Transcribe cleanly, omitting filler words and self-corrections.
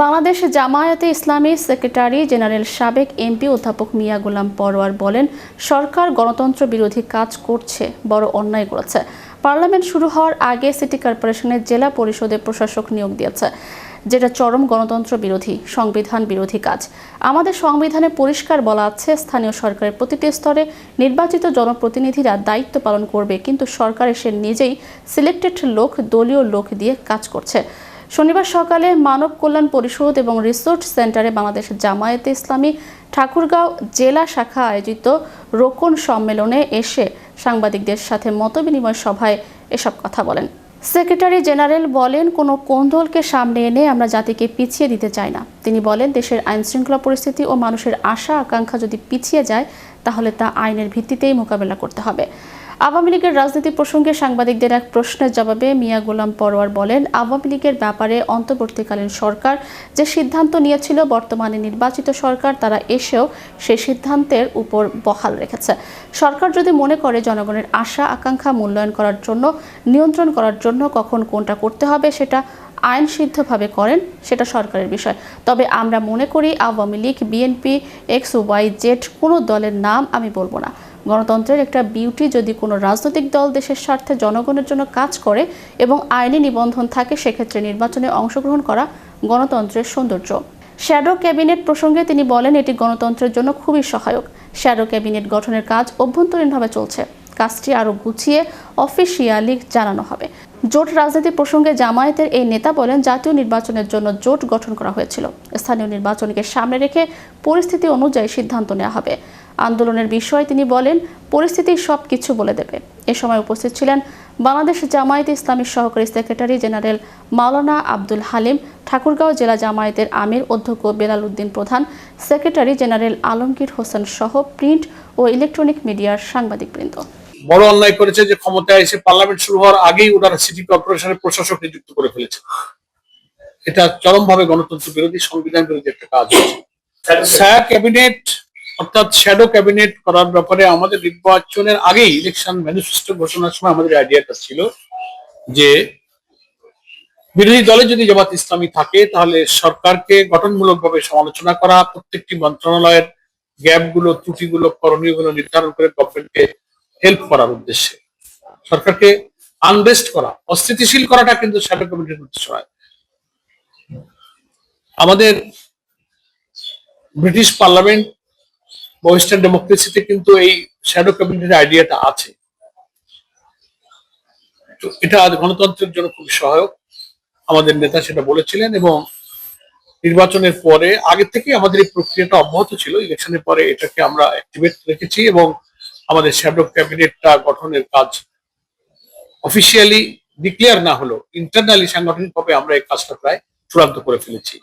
বাংলাদেশ জামায়াতে ইসলামী secretary general সাবেক MP অধ্যাপক মিয়া গোলাম পরোয়ার বলেন, সরকার গণতন্ত্র বিরোধী কাজ করছে, বড় অন্যায় করেছে। পার্লামেন্ট শুরু হওয়ার আগে সিটি কর্পোরেশনের জেলা পরিষদে প্রশাসক নিয়োগ দিয়েছে, যেটা চরম গণতন্ত্র বিরোধী, সংবিধান বিরোধী কাজ। আমাদের সংবিধানে পরিষ্কার বলা আছে, স্থানীয় সরকারের প্রতিটি স্তরে নির্বাচিত জনপ্রতিনিধিরা দায়িত্ব পালন করবে, কিন্তু সরকার এসে নিজেই সিলেক্টেড লোক, দলীয় লোক দিয়ে কাজ করছে। শনিবার সকালে মানব কল্যাণ পরিষদ এবং রিসোর্ট সেন্টারে বাংলাদেশ জামায়াতে ইসলামী ঠাকুরগাঁও জেলা শাখা আয়োজিত রোকন সম্মেলনে এসে সাংবাদিকদের সাথে মতবিনিময় সভায় এসব কথা বলেন। সেক্রেটারি জেনারেল বলেন, কোনো কোন্দলকে সামনে এনে আমরা জাতিকে পিছিয়ে দিতে চাই না। তিনি বলেন, দেশের আইনশৃঙ্খলা পরিস্থিতি ও মানুষের আশা আকাঙ্ক্ষা যদি পিছিয়ে যায়, তাহলে তা আইনের ভিত্তিতেই মোকাবেলা করতে হবে। আওয়ামী লীগের রাজনীতি প্রসঙ্গে সাংবাদিকদের এক প্রশ্নের জবাবে মিয়া গোলাম পরোয়ার বলেন, আওয়ামী লীগের ব্যাপারে অন্তর্বর্তীকালীন সরকার যে সিদ্ধান্ত নিয়েছিল, বর্তমানে নির্বাচিত সরকার তারা এসেও সেই সিদ্ধান্তের উপর বহাল রেখেছে। সরকার যদি মনে করে জনগণের আশা আকাঙ্ক্ষা মূল্যায়ন করার জন্য, নিয়ন্ত্রণ করার জন্য কখন কোনটা করতে হবে সেটা আইনসিদ্ধভাবে করেন, সেটা সরকারের বিষয়। তবে আমরা মনে করি আওয়ামী লীগ, বিএনপি, XYZ কোনো দলের নাম আমি বলবো না। গণতন্ত্রের একটা বিউটি, যদি কোনো রাজনৈতিক দল দেশের স্বার্থে জনগণের জন্য কাজ করে এবং আইনি নিবন্ধন থাকে, সেক্ষেত্রে নির্বাচনে অংশগ্রহণ করা গণতন্ত্রের সৌন্দর্য। শ্যাডো ক্যাবিনেট প্রসঙ্গে তিনি বলেন, এটি গণতন্ত্রের জন্য খুবই সহায়ক। শ্যাডো ক্যাবিনেট গঠনের কাজ অভ্যন্তরীণভাবে চলছে, কাজটি আরও গুছিয়ে অফিসিয়ালি জানানো হবে। জোট রাজনীতি প্রসঙ্গে জামায়াতের এই নেতা বলেন, জাতীয় নির্বাচনের জন্য জোট গঠন করা হয়েছিল। স্থানীয় নির্বাচনকে সামনে রেখে পরিস্থিতি অনুযায়ী সিদ্ধান্ত নেওয়া হবে। আন্দোলনের বিষয়ে তিনি বলেন, পরিস্থিতি সব কিছু বলে দেবে। এ সময় উপস্থিত ছিলেন বাংলাদেশ জামায়াতে ইসলামীর সহকারী সেক্রেটারি জেনারেল মাওলানা আব্দুল হালিম, ঠাকুরগাঁও জেলা জামায়াতের আমির অধ্যক্ষ বেলাল উদ্দিন প্রধান, সেক্রেটারি জেনারেল আলমগীর হোসেন সহ প্রিন্ট ও ইলেকট্রনিক মিডিয়ার সাংবাদিকবৃন্দ। বড় অন্যায় করেছে যে ক্ষমতায় এসে পার্লামেন্ট শুরু হওয়ার আগেই ওনারা সিটি কর্পোরেশনের প্রশাসক নিযুক্ত করে ফেলেছে। এটা চরমভাবে গণতন্ত্র বিরোধী, সংবিধান বিরোধী একটা কাজ হচ্ছে। ক্যাবিনেট অর্থাৎ শ্যাডো ক্যাবিনেট করার ব্যাপারে আমাদের নির্বাচনের আগেই ইলেকশন ম্যানিফেস্টো ঘোষণার সময় আমাদের আইডিয়াটা ছিল যে বিরোধী দলে যদি জামাত ইসলামী থাকে, তাহলে সরকারকে গঠনমূলকভাবে সমালোচনা করা, প্রত্যেকটি মন্ত্রণালয়ের গ্যাপগুলো, ত্রুটিগুলো, করণীয়গুলো নির্ধারণ করে গভর্নমেন্টকে হেল্প করার উদ্দেশ্যে সরকারকে আনরেস্ট করা, অস্থিতিশীল করাটা কিন্তু শ্যাডো ক্যাবিনেটের উদ্দেশ্য হয়। আমাদের ব্রিটিশ পার্লামেন্ট বা ওয়েস্টার্ন ডেমোক্রেসিতে কিন্তু এই শ্যাডো ক্যাবিনেটের আইডিয়াটা আছে। তো এটা গণতন্ত্রের জন্য খুব সহায়ক, আমাদের নেতা সেটা বলেছিলেন। এবং নির্বাচনের পরে আগে থেকে আমাদের এই প্রক্রিয়াটা অব্যাহত ছিল, ইলেকশনের পরে এটাকে আমরা অ্যাক্টিভেট রেখেছি এবং আমাদের শ্যাডো ক্যাবিনেটটা গঠনের কাজ অফিসিয়ালি ডিক্লেয়ার না হলো, ইন্টারনালি সাংগঠনিকভাবে আমরা এই কাজটা প্রায় চূড়ান্ত করে ফেলেছি।